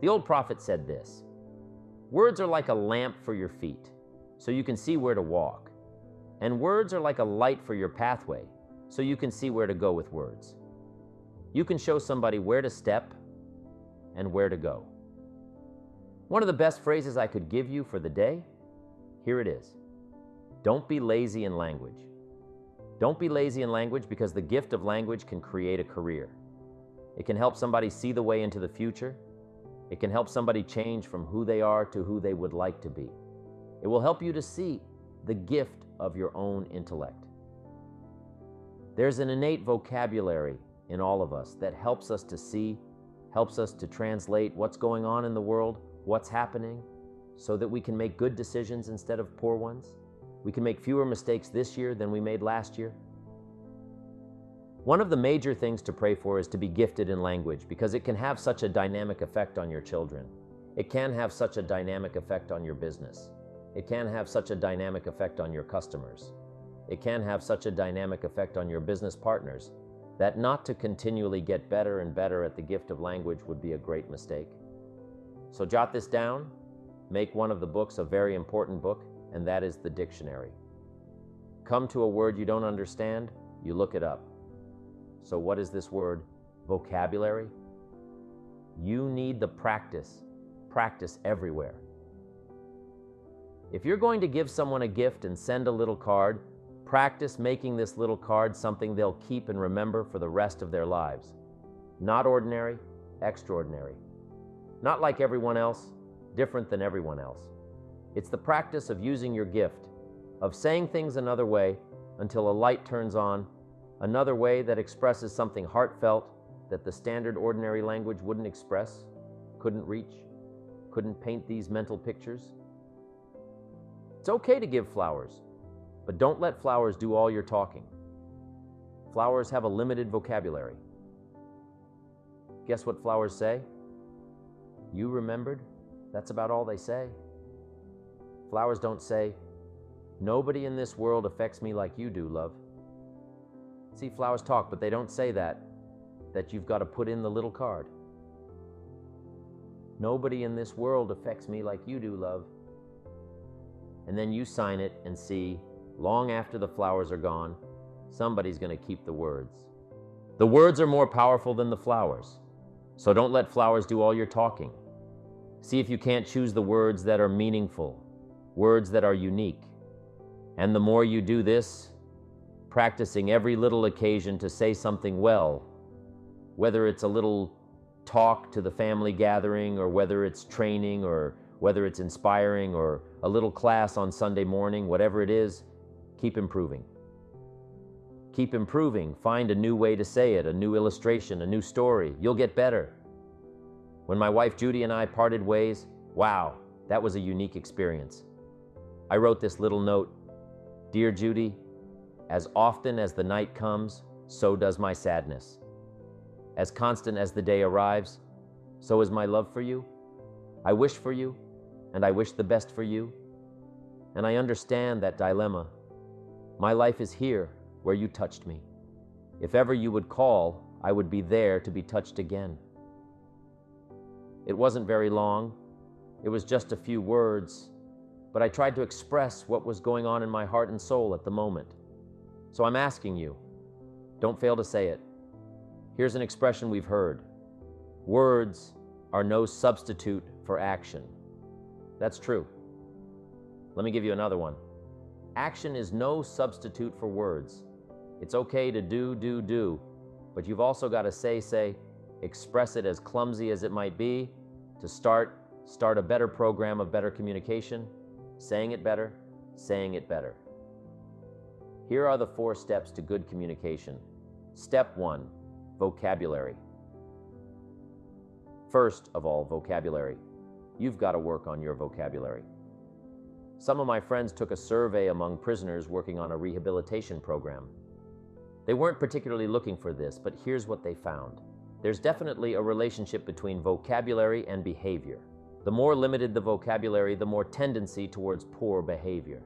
The old prophet said this: "Words are like a lamp for your feet, so you can see where to walk. And words are like a light for your pathway, so you can see where to go with words." You can show somebody where to step and where to go. One of the best phrases I could give you for the day, here it is. Don't be lazy in language. Don't be lazy in language, because the gift of language can create a career. It can help somebody see the way into the future. It can help somebody change from who they are to who they would like to be. It will help you to see the gift of your own intellect. There's an innate vocabulary in all of us that helps us to see, helps us to translate what's going on in the world, what's happening, so that we can make good decisions instead of poor ones. We can make fewer mistakes this year than we made last year. One of the major things to pray for is to be gifted in language, because it can have such a dynamic effect on your children. It can have such a dynamic effect on your business. It can have such a dynamic effect on your customers. It can have such a dynamic effect on your business partners that not to continually get better and better at the gift of language would be a great mistake. So jot this down, make one of the books a very important book, and that is the dictionary. Come to a word you don't understand, you look it up. So what is this word? Vocabulary? You need the practice everywhere. If you're going to give someone a gift and send a little card, practice making this little card something they'll keep and remember for the rest of their lives. Not ordinary, extraordinary. Not like everyone else, different than everyone else. It's the practice of using your gift, of saying things another way until a light turns on, another way that expresses something heartfelt that the standard ordinary language wouldn't express, couldn't reach, couldn't paint these mental pictures. It's okay to give flowers, but don't let flowers do all your talking. Flowers have a limited vocabulary. Guess what flowers say? You remembered? That's about all they say. Flowers don't say, "Nobody in this world affects me like you do, love." See, flowers talk, but they don't say that you've got to put in the little card. "Nobody in this world affects me like you do, love." And then you sign it and see, long after the flowers are gone, somebody's going to keep the words. The words are more powerful than the flowers, so don't let flowers do all your talking. See if you can't choose the words that are meaningful, words that are unique. And the more you do this, practicing every little occasion to say something well, whether it's a little talk to the family gathering, or whether it's training, or whether it's inspiring, or a little class on Sunday morning, whatever it is, keep improving. Keep improving. Find a new way to say it, a new illustration, a new story. You'll get better. When my wife Judy and I parted ways, wow, that was a unique experience. I wrote this little note: "Dear Judy, as often as the night comes, so does my sadness. As constant as the day arrives, so is my love for you. I wish for you, and I wish the best for you. And I understand that dilemma. My life is here where you touched me. If ever you would call, I would be there to be touched again." It wasn't very long. It was just a few words, but I tried to express what was going on in my heart and soul at the moment. So I'm asking you, don't fail to say it. Here's an expression we've heard: words are no substitute for action. That's true. Let me give you another one. Action is no substitute for words. It's okay to do, but you've also got to say, express it as clumsy as it might be, to start a better program of better communication, saying it better. Here are the 4 steps to good communication. Step 1, vocabulary. First of all, vocabulary. You've got to work on your vocabulary. Some of my friends took a survey among prisoners working on a rehabilitation program. They weren't particularly looking for this, but here's what they found. There's definitely a relationship between vocabulary and behavior. The more limited the vocabulary, the more tendency towards poor behavior.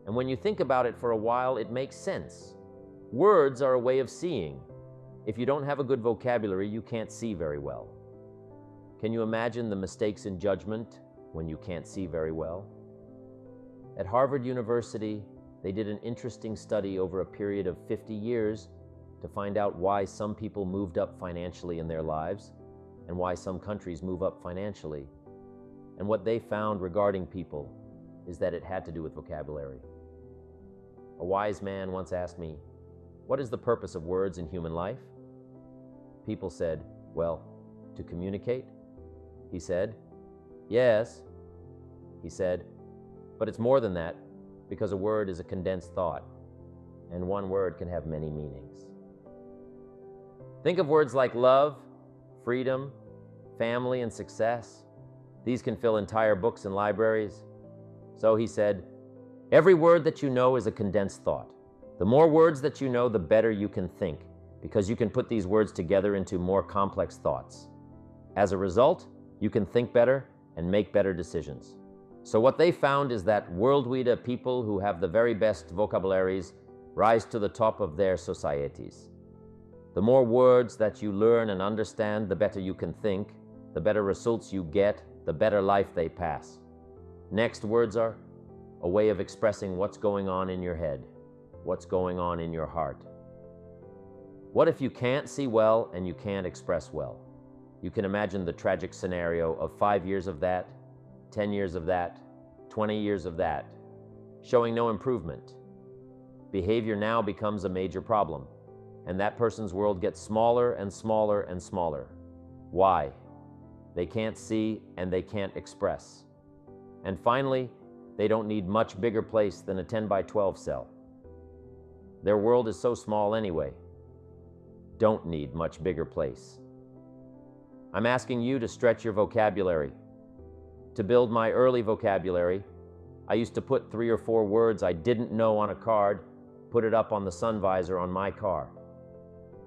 And when you think about it for a while, it makes sense. Words are a way of seeing. If you don't have a good vocabulary, you can't see very well. Can you imagine the mistakes in judgment when you can't see very well? At Harvard University, they did an interesting study over a period of 50 years to find out why some people moved up financially in their lives and why some countries move up financially. And what they found regarding people is that it had to do with vocabulary. A wise man once asked me, "What is the purpose of words in human life?" People said, "Well, to communicate." He said, "Yes." He said, "But it's more than that, because a word is a condensed thought, and one word can have many meanings." Think of words like love, freedom, family, and success. These can fill entire books and libraries. So he said, "Every word that you know is a condensed thought. The more words that you know, the better you can think, because you can put these words together into more complex thoughts. As a result, you can think better and make better decisions." So what they found is that worldwide people who have the very best vocabularies rise to the top of their societies. The more words that you learn and understand, the better you can think, the better results you get, the better life they pass. Next, words are a way of expressing what's going on in your head, what's going on in your heart. What if you can't see well and you can't express well? You can imagine the tragic scenario of 5 years of that, 10 years of that, 20 years of that, showing no improvement. Behavior now becomes a major problem, and that person's world gets smaller and smaller and smaller. Why? They can't see and they can't express. And finally, they don't need much bigger place than a 10 by 12 cell. Their world is so small anyway. Don't need much bigger place. I'm asking you to stretch your vocabulary. To build my early vocabulary, I used to put 3 or 4 words I didn't know on a card, put it up on the sun visor on my car.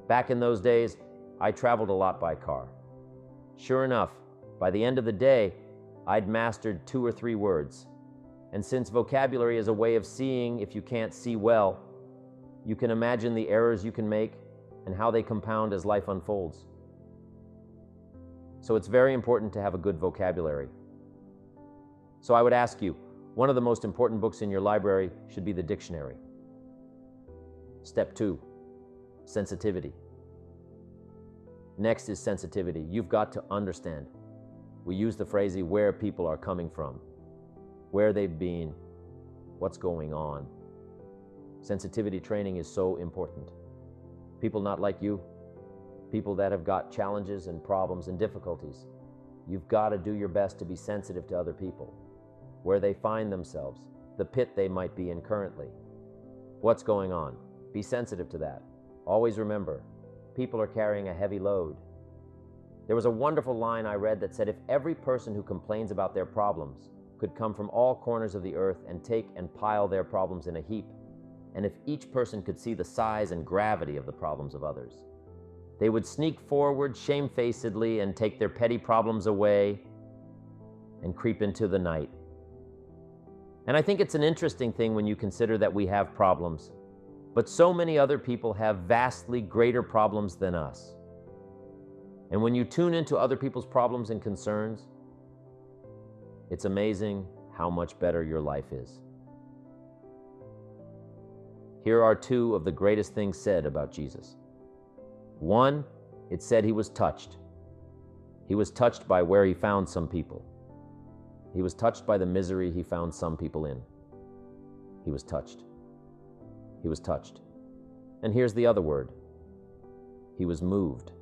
Back in those days, I traveled a lot by car. Sure enough, by the end of the day, I'd mastered 2 or 3 words. And since vocabulary is a way of seeing if you can't see well, you can imagine the errors you can make and how they compound as life unfolds. So it's very important to have a good vocabulary. So I would ask you, one of the most important books in your library should be the dictionary. Step 2, sensitivity. Next is sensitivity. You've got to understand. We use the phrase where people are coming from, where they've been, what's going on. Sensitivity training is so important. People not like you, people that have got challenges and problems and difficulties, you've got to do your best to be sensitive to other people, where they find themselves, the pit they might be in currently. What's going on? Be sensitive to that. Always remember, people are carrying a heavy load. There was a wonderful line I read that said, if every person who complains about their problems could come from all corners of the earth and take and pile their problems in a heap, and if each person could see the size and gravity of the problems of others, they would sneak forward shamefacedly and take their petty problems away and creep into the night. And I think it's an interesting thing when you consider that we have problems, but so many other people have vastly greater problems than us. And when you tune into other people's problems and concerns, it's amazing how much better your life is. Here are 2 of the greatest things said about Jesus. 1, it said he was touched. He was touched by where he found some people. He was touched by the misery he found some people in. He was touched. He was touched. And here's the other word. He was moved.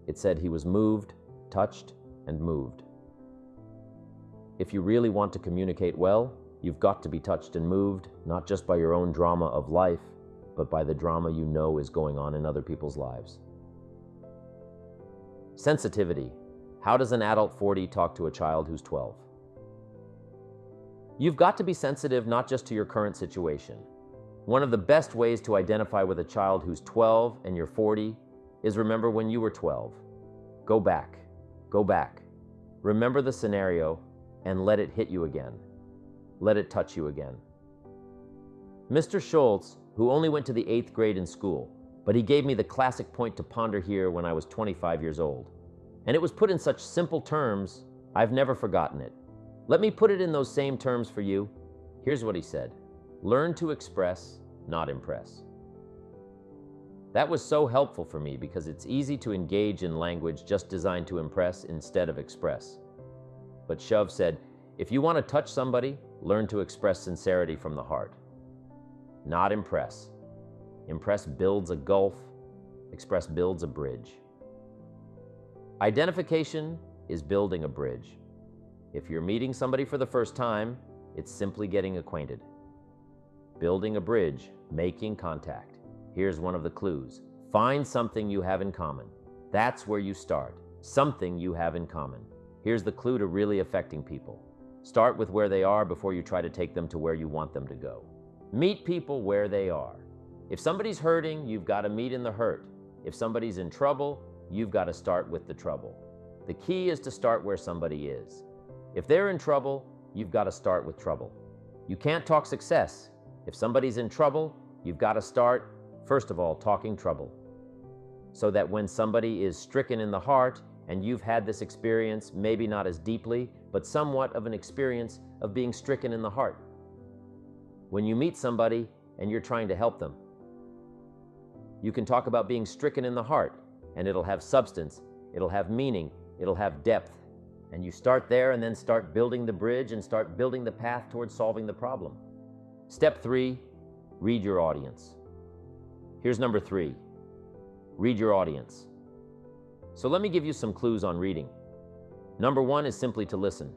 It said he was moved, touched, and moved. If you really want to communicate well, you've got to be touched and moved, not just by your own drama of life, but by the drama you know is going on in other people's lives. Sensitivity. How does an adult 40 talk to a child who's 12? You've got to be sensitive not just to your current situation. One of the best ways to identify with a child who's 12 and you're 40 is remember when you were 12. Go back. Go back. Remember the scenario and let it hit you again. Let it touch you again. Mr. Schultz, who only went to the 8th grade in school, but he gave me the classic point to ponder here when I was 25 years old. And it was put in such simple terms, I've never forgotten it. Let me put it in those same terms for you. Here's what he said: learn to express, not impress. That was so helpful for me because it's easy to engage in language just designed to impress instead of express. But Shove said, if you want to touch somebody, learn to express sincerity from the heart. Not impress. Impress builds a gulf, express builds a bridge. Identification is building a bridge. If you're meeting somebody for the first time, it's simply getting acquainted. Building a bridge, making contact. Here's one of the clues. Find something you have in common. That's where you start. Something you have in common. Here's the clue to really affecting people. Start with where they are before you try to take them to where you want them to go. Meet people where they are. If somebody's hurting, you've got to meet in the hurt. If somebody's in trouble, you've got to start with the trouble. The key is to start where somebody is. If they're in trouble, you've got to start with trouble. You can't talk success. If somebody's in trouble, you've got to start, first of all, talking trouble. So that when somebody is stricken in the heart, and you've had this experience, maybe not as deeply, but somewhat of an experience of being stricken in the heart. When you meet somebody and you're trying to help them, you can talk about being stricken in the heart, and it'll have substance, it'll have meaning, it'll have depth. And you start there and then start building the bridge and start building the path towards solving the problem. Step 3, read your audience. Here's number 3, read your audience. So let me give you some clues on reading. Number 1 is simply to listen.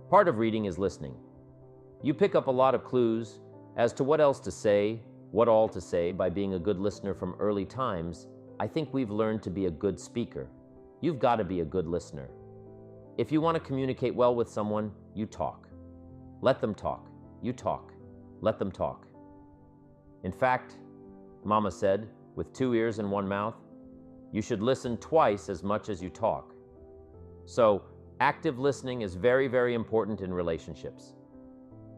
Part of reading is listening. You pick up a lot of clues as to what else to say, what all to say by being a good listener from early times. I think we've learned to be a good speaker. You've got to be a good listener. If you want to communicate well with someone, you talk. Let them talk. You talk. Let them talk. In fact, Mama said, with 2 ears and 1 mouth, you should listen twice as much as you talk. So, active listening is very, very important in relationships.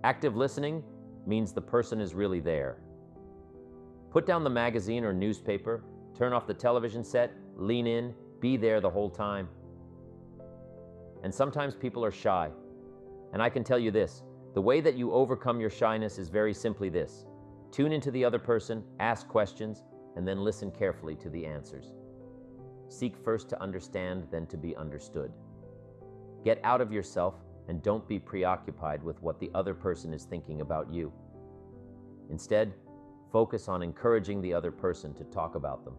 Active listening means the person is really there. Put down the magazine or newspaper, turn off the television set, lean in, be there the whole time. And sometimes people are shy. And I can tell you this, the way that you overcome your shyness is very simply this. Tune into the other person, ask questions, and then listen carefully to the answers. Seek first to understand, then to be understood. Get out of yourself and don't be preoccupied with what the other person is thinking about you. Instead, focus on encouraging the other person to talk about them.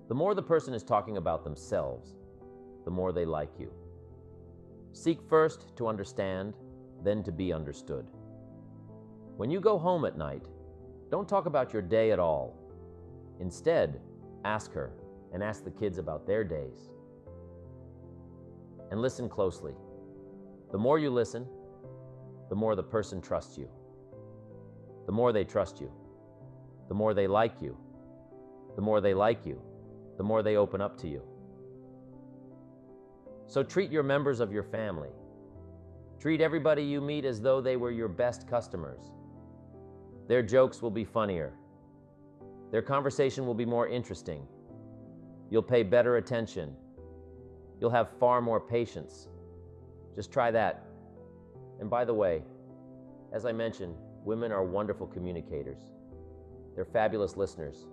The more the person is talking about themselves, the more they like you. Seek first to understand, then to be understood. When you go home at night, don't talk about your day at all. Instead, ask her and ask the kids about their days. And listen closely. The more you listen, the more the person trusts you. The more they trust you, the more they like you. The more they like you, the more they open up to you. So treat your members of your family. Treat everybody you meet as though they were your best customers. Their jokes will be funnier. Their conversation will be more interesting. You'll pay better attention. You'll have far more patience. Just try that. And by the way, as I mentioned, women are wonderful communicators. They're fabulous listeners.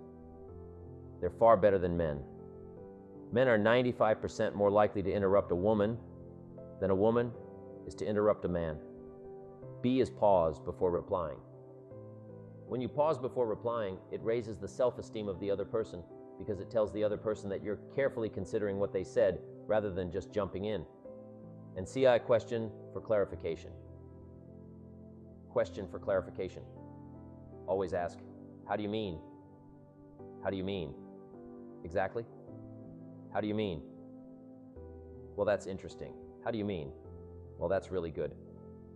They're far better than men. Men are 95% more likely to interrupt a woman than a woman is to interrupt a man. B is pause before replying. When you pause before replying, it raises the self-esteem of the other person because it tells the other person that you're carefully considering what they said rather than just jumping in. And CI, question for clarification. Question for clarification. Always ask, how do you mean? How do you mean? Exactly? How do you mean? Well, that's interesting. How do you mean? Well, that's really good.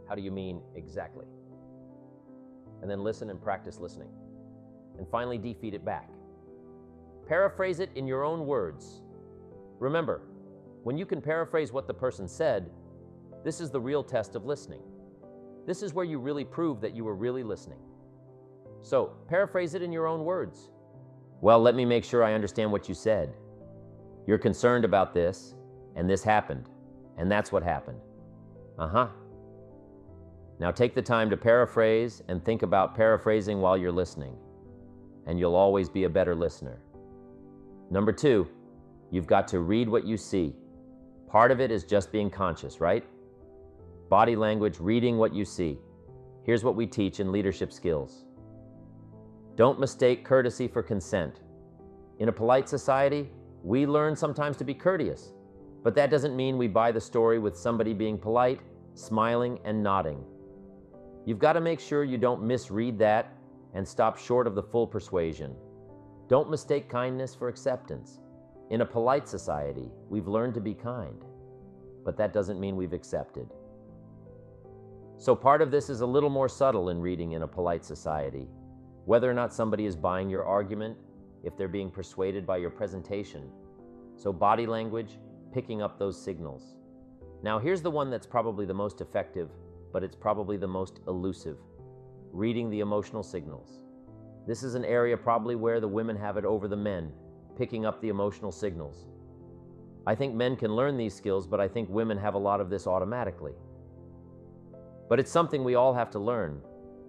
How do you mean exactly? And then listen and practice listening. And finally, defeat it back. Paraphrase it in your own words. Remember, when you can paraphrase what the person said, this is the real test of listening. This is where you really prove that you were really listening. So, paraphrase it in your own words. Well, let me make sure I understand what you said. You're concerned about this, and this happened, and that's what happened. Uh-huh. Now take the time to paraphrase and think about paraphrasing while you're listening, and you'll always be a better listener. Number 2, you've got to read what you see. Part of it is just being conscious, right? Body language, reading what you see. Here's what we teach in leadership skills. Don't mistake courtesy for consent. In a polite society, we learn sometimes to be courteous, but that doesn't mean we buy the story with somebody being polite, smiling, and nodding. You've got to make sure you don't misread that and stop short of the full persuasion. Don't mistake kindness for acceptance. In a polite society, we've learned to be kind, but that doesn't mean we've accepted. So part of this is a little more subtle in reading in a polite society. Whether or not somebody is buying your argument, if they're being persuaded by your presentation. So body language, picking up those signals. Now here's the one that's probably the most effective, but it's probably the most elusive. Reading the emotional signals. This is an area probably where the women have it over the men, picking up the emotional signals. I think men can learn these skills, but I think women have a lot of this automatically. But it's something we all have to learn.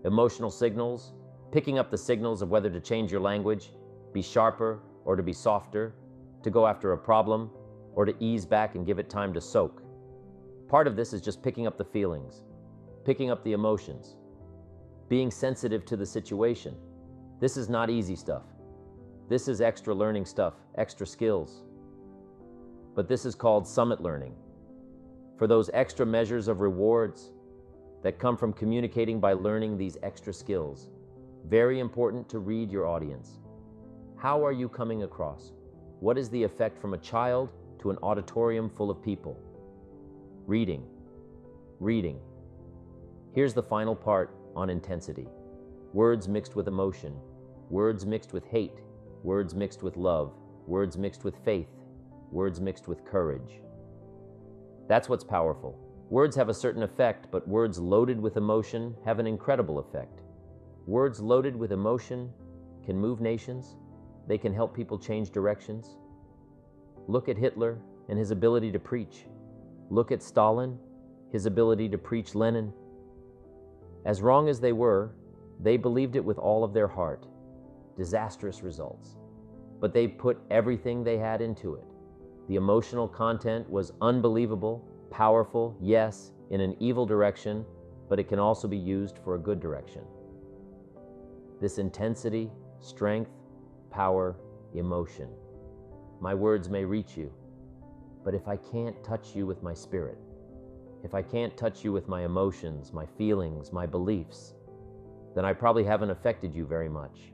Emotional signals, picking up the signals of whether to change your language, be sharper or to be softer, to go after a problem, or to ease back and give it time to soak. Part of this is just picking up the feelings, picking up the emotions, being sensitive to the situation. This is not easy stuff. This is extra learning stuff, extra skills. But this is called summit learning. For those extra measures of rewards that come from communicating by learning these extra skills. Very important to read your audience. How are you coming across? What is the effect from a child to an auditorium full of people? Reading. Reading. Here's the final part on intensity. Words mixed with emotion. Words mixed with hate. Words mixed with love. Words mixed with faith. Words mixed with courage. That's what's powerful. Words have a certain effect, but words loaded with emotion have an incredible effect. Words loaded with emotion can move nations. They can help people change directions. Look at Hitler and his ability to preach. Look at Stalin, his ability to preach Lenin. As wrong as they were, they believed it with all of their heart. Disastrous results. But they put everything they had into it. The emotional content was unbelievable, powerful, yes, in an evil direction, but it can also be used for a good direction. This intensity, strength, power, emotion. My words may reach you, but if I can't touch you with my spirit, if I can't touch you with my emotions, my feelings, my beliefs, then I probably haven't affected you very much.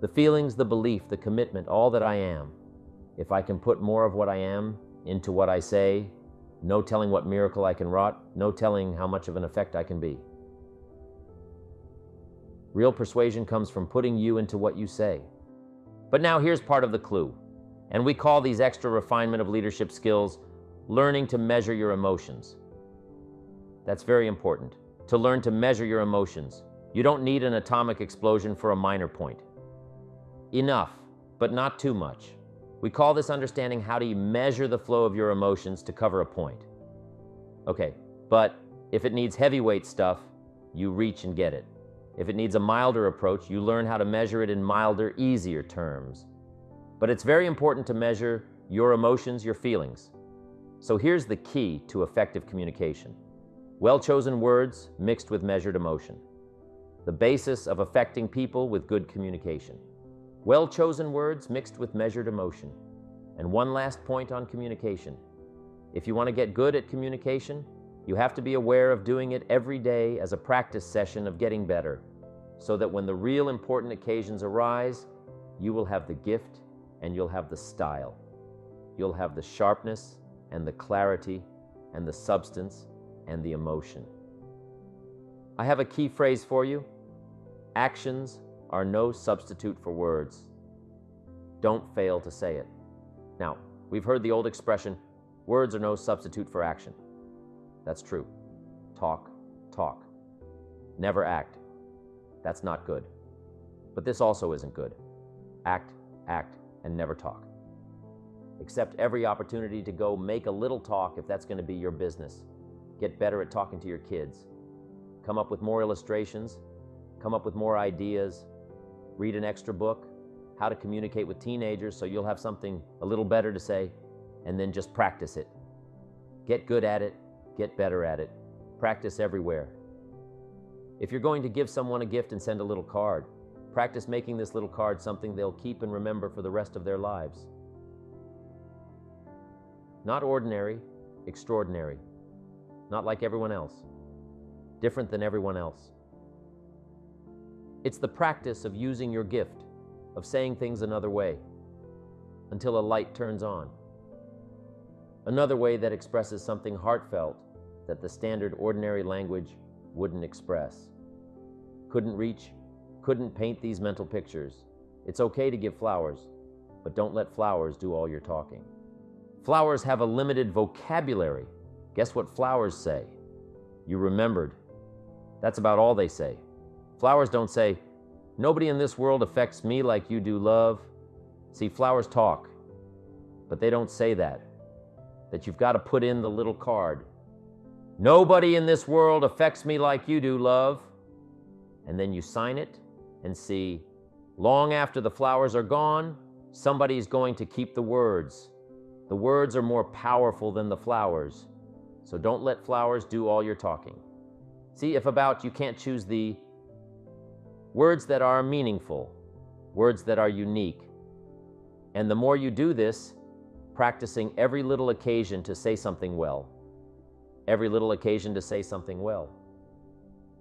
The feelings, the belief, the commitment, all that I am, if I can put more of what I am into what I say, no telling what miracle I can wrought, no telling how much of an effect I can be. Real persuasion comes from putting you into what you say. But now here's part of the clue, and we call these extra refinement of leadership skills learning to measure your emotions. That's very important, to learn to measure your emotions. You don't need an atomic explosion for a minor point. Enough, but not too much. We call this understanding how do you measure the flow of your emotions to cover a point. Okay, but if it needs heavyweight stuff, you reach and get it. If it needs a milder approach, you learn how to measure it in milder, easier terms. But it's very important to measure your emotions, your feelings. So here's the key to effective communication. Well-chosen words mixed with measured emotion. The basis of affecting people with good communication. Well-chosen words mixed with measured emotion. And one last point on communication. If you want to get good at communication, you have to be aware of doing it every day as a practice session of getting better, so that when the real important occasions arise, you will have the gift and you'll have the style. You'll have the sharpness and the clarity and the substance and the emotion. I have a key phrase for you. Actions are no substitute for words. Don't fail to say it. Now, we've heard the old expression, words are no substitute for action. That's true. Talk, talk. Never act. That's not good. But this also isn't good. Act, act, and never talk. Accept every opportunity to go make a little talk if that's going to be your business. Get better at talking to your kids. Come up with more illustrations. Come up with more ideas. Read an extra book. How to communicate with teenagers so you'll have something a little better to say, and then just practice it. Get good at it. Get better at it. Practice everywhere. If you're going to give someone a gift and send a little card, practice making this little card something they'll keep and remember for the rest of their lives. Not ordinary, extraordinary. Not like everyone else. Different than everyone else. It's the practice of using your gift, of saying things another way, until a light turns on. Another way that expresses something heartfelt that the standard ordinary language wouldn't express. Couldn't reach, couldn't paint these mental pictures. It's okay to give flowers, but don't let flowers do all your talking. Flowers have a limited vocabulary. Guess what flowers say? You remembered. That's about all they say. Flowers don't say, nobody in this world affects me like you do, love. See, flowers talk, but they don't say that you've got to put in the little card. Nobody in this world affects me like you do, love. And then you sign it and see, long after the flowers are gone, somebody's going to keep the words. The words are more powerful than the flowers. So don't let flowers do all your talking. See, if about you can't choose the words that are meaningful, words that are unique. And the more you do this, practicing every little occasion to say something well. Every little occasion to say something well.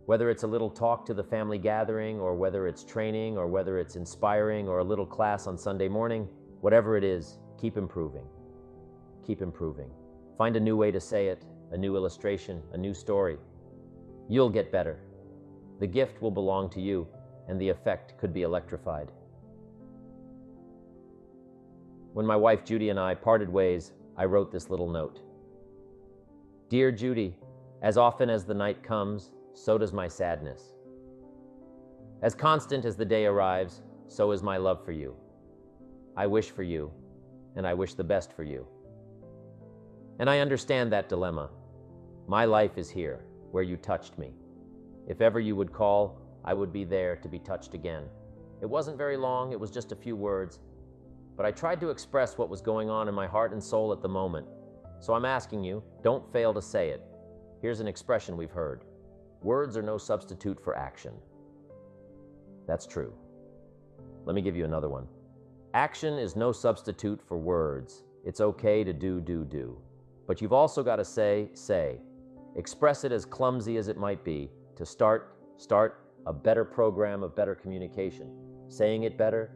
Whether it's a little talk to the family gathering, or whether it's training, or whether it's inspiring, or a little class on Sunday morning, whatever it is, keep improving. Keep improving. Find a new way to say it, a new illustration, a new story. You'll get better. The gift will belong to you, and the effect could be electrified. When my wife Judy and I parted ways, I wrote this little note. Dear Judy, as often as the night comes, so does my sadness. As constant as the day arrives, so is my love for you. I wish for you, and I wish the best for you. And I understand that dilemma. My life is here, where you touched me. If ever you would call, I would be there to be touched again. It wasn't very long, it was just a few words, but I tried to express what was going on in my heart and soul at the moment. So I'm asking you, don't fail to say it. Here's an expression we've heard. Words are no substitute for action. That's true. Let me give you another one. Action is no substitute for words. It's okay to do. But you've also got to say. Express it as clumsy as it might be to start a better program of better communication. Saying it better,